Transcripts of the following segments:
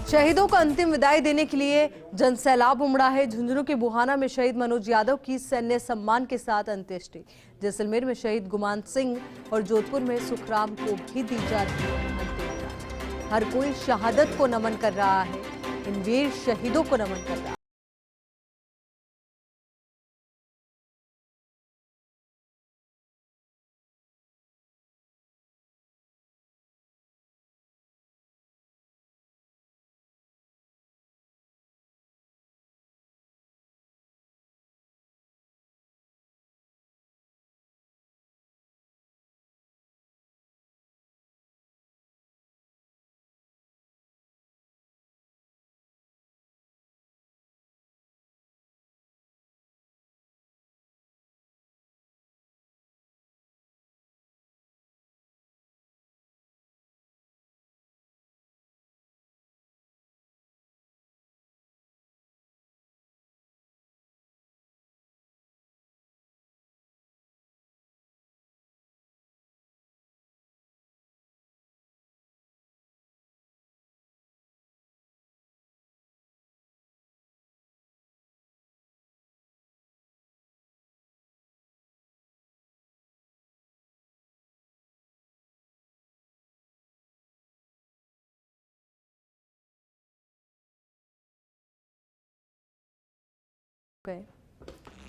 शहीदों को अंतिम विदाई देने के लिए जनसैलाब उमड़ा है। झुंझुनू के बुहाना में शहीद मनोज यादव की सैन्य सम्मान के साथ अंत्येष्टि, जैसलमेर में शहीद गुमान सिंह और जोधपुर में सुखराम को भी दी जा रही है अंतिम विदाई। हर कोई शहादत को नमन कर रहा है, इन वीर शहीदों को नमन कर रहा है।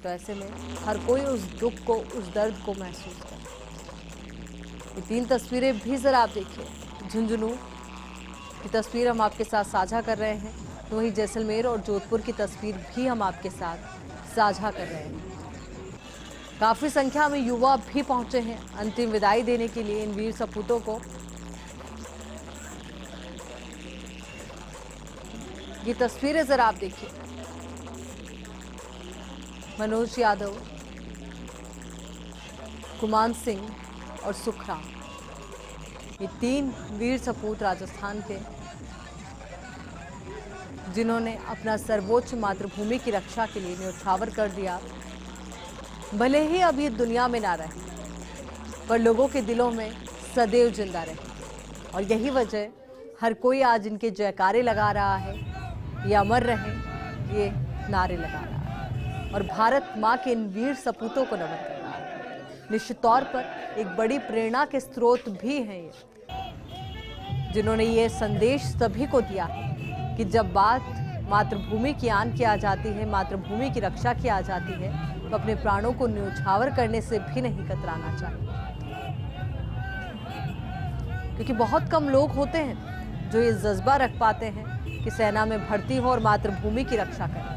तो ऐसे में हर कोई उस दुख को, उस दर्द को महसूस कर। ये तीन तस्वीरें भी जरा आप देखिए। झुंझुनू की तस्वीर हम आपके साथ साझा कर रहे हैं, तो वहीं जैसलमेर और जोधपुर की तस्वीर भी हम आपके साथ साझा कर रहे हैं। काफी संख्या में युवा भी पहुंचे हैं अंतिम विदाई देने के लिए इन वीर सपूतों को। ये तस्वीरें जरा आप देखिए। मनोज यादव, गुमान सिंह और सुखराम, ये तीन वीर सपूत राजस्थान के, जिन्होंने अपना सर्वोच्च मातृभूमि की रक्षा के लिए न्यौछावर कर दिया। भले ही अब ये दुनिया में ना रहे, पर लोगों के दिलों में सदैव जिंदा रहे। और यही वजह हर कोई आज इनके जयकारे लगा रहा है, ये अमर रहे, ये नारे लगा रहा है और भारत माँ के इन वीर सपूतों को नमन कर रहा है। निश्चित तौर पर एक बड़ी प्रेरणा के स्रोत भी हैं ये, जिन्होंने ये संदेश सभी को दिया कि जब बात मातृभूमि की आन की आ जाती है, मातृभूमि की रक्षा की आ जाती है, तो अपने प्राणों को न्यौछावर करने से भी नहीं कतराना चाहिए। क्योंकि बहुत कम लोग होते हैं जो ये जज्बा रख पाते हैं कि सेना में भर्ती हो और मातृभूमि की रक्षा करें।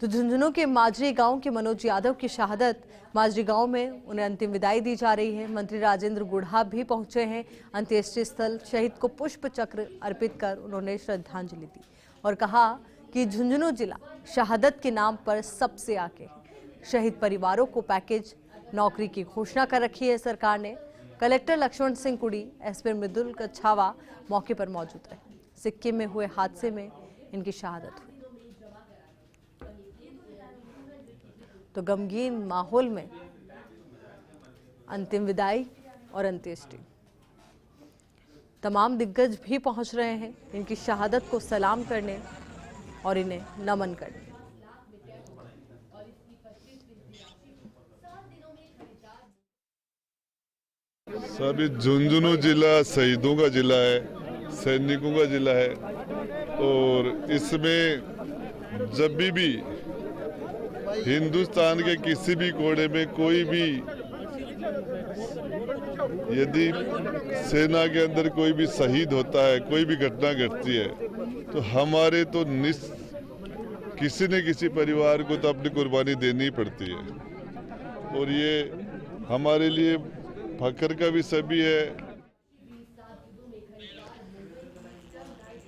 तो झुंझुनू के माजरी गांव के मनोज यादव की शहादत, माजरी गांव में उन्हें अंतिम विदाई दी जा रही है। मंत्री राजेंद्र गुढ़ा भी पहुंचे हैं अंत्येष्टि स्थल। शहीद को पुष्प चक्र अर्पित कर उन्होंने श्रद्धांजलि दी और कहा कि झुंझुनू जिला शहादत के नाम पर सबसे आगे है। शहीद परिवारों को पैकेज नौकरी की घोषणा कर रखी है सरकार ने। कलेक्टर लक्ष्मण सिंह कुड़ी, एसपी मृदुल कछावा मौके पर मौजूद रहे। सिक्किम में हुए हादसे में इनकी शहादत हुई। तो गमगीन माहौल में अंतिम विदाई और अंत्येष्टि। तमाम दिग्गज भी पहुंच रहे हैं इनकी शहादत को सलाम करने और इन्हें नमन करने। सभी झुंझुनू जिला शहीदों का जिला है, सैनिकों का जिला है और इसमें जब भी हिंदुस्तान के किसी भी कोने में कोई भी यदि सेना के अंदर कोई भी शहीद होता है, कोई भी घटना घटती है, तो हमारे तो किसी न किसी परिवार को तो अपनी कुर्बानी देनी पड़ती है और ये हमारे लिए फख्र का विषय भी है।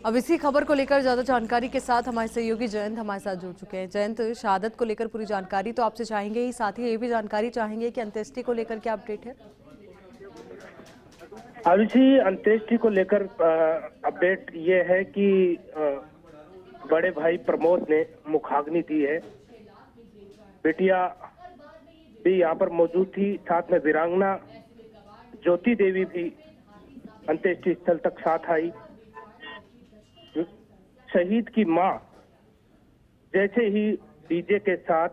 अब इसी खबर को लेकर ज्यादा जानकारी के साथ हमारे सहयोगी जयंत हमारे साथ जुड़ चुके हैं। जयंत, शहादत को लेकर पूरी जानकारी तो आपसे चाहेंगे ही, साथ ही ये भी जानकारी चाहेंगे कि अंत्येष्टि को लेकर क्या अपडेट है। अभी अंत्येष्टि को लेकर अपडेट ये है कि बड़े भाई प्रमोद ने मुखाग्नि दी है। बेटिया भी यहाँ पर मौजूद थी, साथ में वीरांगना ज्योति देवी भी अंत्येष्टि स्थल तक साथ आई। शहीद की मां जैसे ही डीजे के साथ,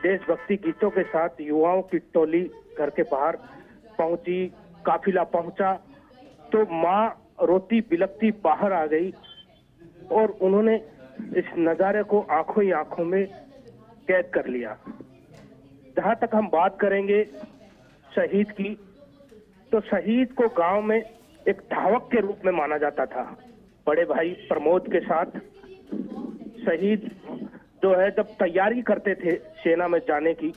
देशभक्ति गीतों के साथ युवाओं की टोली घर के बाहर पहुंची, काफिला पहुंचा, तो मां रोती बिलखती बाहर आ गई और उन्होंने इस नजारे को आंखों ही आंखों में कैद कर लिया। जहां तक हम बात करेंगे शहीद की, तो शहीद को गांव में एक धावक के रूप में माना जाता था। बड़े भाई प्रमोद के साथ शहीद जो है जब तैयारी करते थे सेना में जाने की,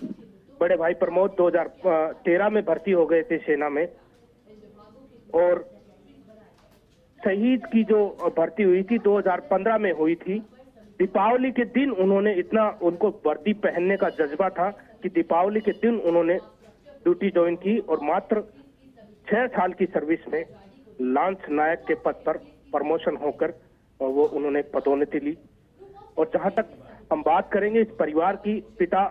बड़े भाई प्रमोद 2013 में भर्ती हो गए थे सेना में, और शहीद की जो भर्ती हुई थी 2015 में हुई थी। दीपावली के दिन उन्होंने इतना, उनको वर्दी पहनने का जज्बा था कि दीपावली के दिन उन्होंने ड्यूटी ज्वाइन की और मात्र 6 साल की सर्विस में लांस नायक के पद पर प्रमोशन होकर वो उन्होंने पदोन्नति ली। और जहां तक हम बात करेंगे इस परिवार की, पिता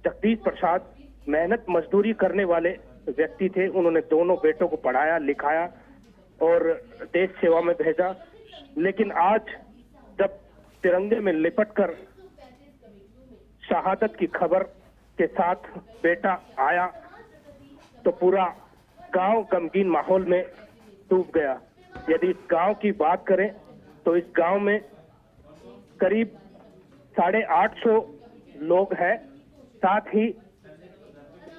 जगदीश प्रसाद मेहनत मजदूरी करने वाले व्यक्ति थे। उन्होंने दोनों बेटों को पढ़ाया लिखाया और देश सेवा में भेजा। लेकिन आज जब तिरंगे में लिपटकर शहादत की खबर के साथ बेटा आया तो पूरा गांव गमगीन माहौल में डूब गया। यदि इस गांव की बात करें तो इस गांव में करीब 850 लोग हैं, साथ ही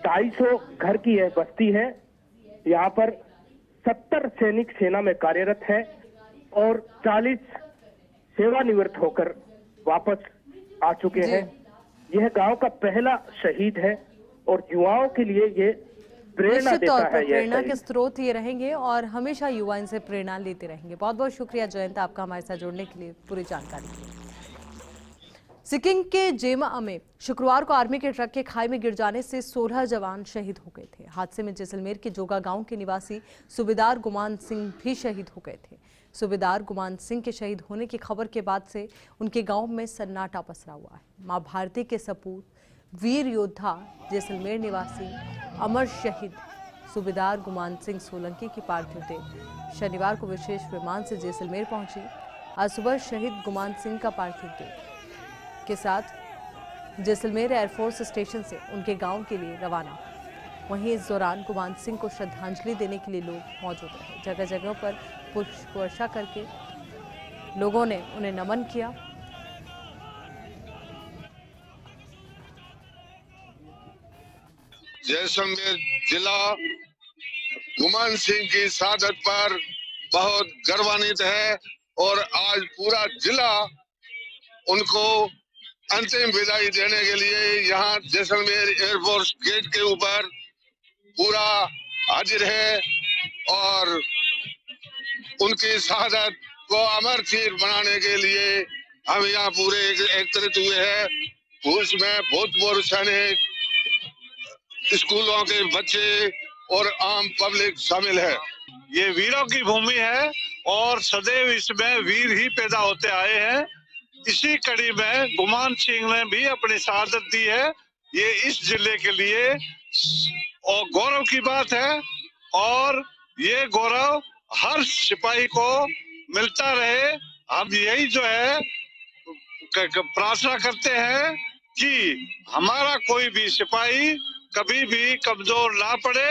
250 घर की यह बस्ती है। यहाँ पर 70 सैनिक सेना में कार्यरत है और 40 सेवानिवृत्त होकर वापस आ चुके हैं। यह गांव का पहला शहीद है और युवाओं के लिए ये प्रेरणा निश्चित देता तौर पर है। प्रेरणा के स्रोत ये रहेंगे और हमेशा युवा इनसे प्रेरणा लेते रहेंगे। बहुत बहुत शुक्रिया जयंत आपका हमारे साथ जुड़ने के लिए, पूरी जानकारी के लिए। सिक्किम के जेमा में शुक्रवार को आर्मी के ट्रक के खाई में गिर जाने से 16 जवान शहीद हो गए थे। हादसे में जैसलमेर के जोगा गांव के निवासी सूबेदार गुमान सिंह भी शहीद हो गए थे। सूबेदार गुमान सिंह के शहीद होने की खबर के बाद से उनके गांव में सन्नाटा पसरा हुआ है। मां भारती के सपूत वीर योद्धा जैसलमेर निवासी अमर शहीद सूबेदार गुमान सिंह सोलंकी की पार्थिव देह शनिवार को विशेष विमान से जैसलमेर पहुंची। आज सुबह शहीद गुमान सिंह का पार्थिव देह के साथ जैसलमेर एयरफोर्स स्टेशन से उनके गांव के लिए रवाना। वहीं इस दौरान गुमान सिंह को श्रद्धांजलि देने के लिए लोग मौजूद रहे। जगह जगह पर पुष्प वर्षा करके लोगों ने उन्हें नमन किया। जैसलमेर जिला गुमान सिंह की शहादत पर बहुत गर्वान्वित है और आज पूरा जिला उनको अंतिम विदाई देने के लिए यहाँ जैसलमेर एयरफोर्स गेट के ऊपर पूरा हाजिर है और उनकी शहादत को अमर चीर बनाने के लिए हम यहाँ पूरे एकत्रित हुए हैं। उसमें भूतपूर्व सैनिक, स्कूलों के बच्चे और आम पब्लिक शामिल है। ये वीरों की भूमि है और सदैव इसमें वीर ही पैदा होते आए हैं। इसी कड़ी में गुमान सिंह ने भी अपनी शहादत दी है। ये इस जिले के लिए और गौरव की बात है और ये गौरव हर सिपाही को मिलता रहे। हम यही जो है प्रार्थना करते हैं कि हमारा कोई भी सिपाही कभी भी कमजोर ना पड़े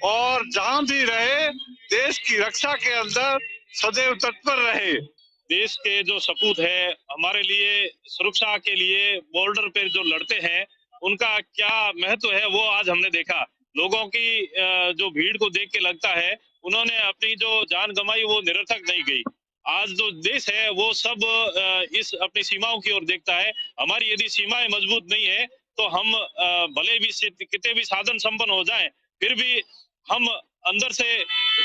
और जहां भी रहे देश की रक्षा के अंदर सदैव तत्पर रहे। देश के जो सपूत है, हमारे लिए सुरक्षा के लिए बॉर्डर पे जो लड़ते हैं, उनका क्या महत्व है वो आज हमने देखा। लोगों की जो भीड़ को देख के लगता है उन्होंने अपनी जो जान गंवाई वो निरर्थक नहीं गई। आज जो देश है वो सब इस अपनी सीमाओं की ओर देखता है। हमारी यदि सीमाएं मजबूत नहीं है तो हम भले भी कितने भी साधन संपन्न हो जाएं, फिर भी हम अंदर से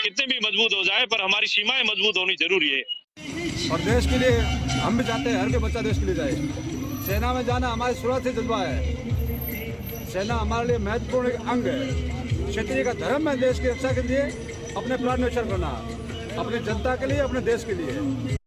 कितने भी मजबूत हो जाएं, पर हमारी सीमाएं मजबूत होनी जरूरी है। और देश के लिए हम भी चाहते हैं हर कोई बच्चा देश के लिए जाए। सेना में जाना हमारी शुरुआत से जज्बा है। सेना हमारे लिए महत्वपूर्ण एक अंग है। क्षत्रिय का धर्म है देश की रक्षा के लिए अपने प्राण न्यौछावर करना, अपनी जनता के लिए, अपने देश के लिए।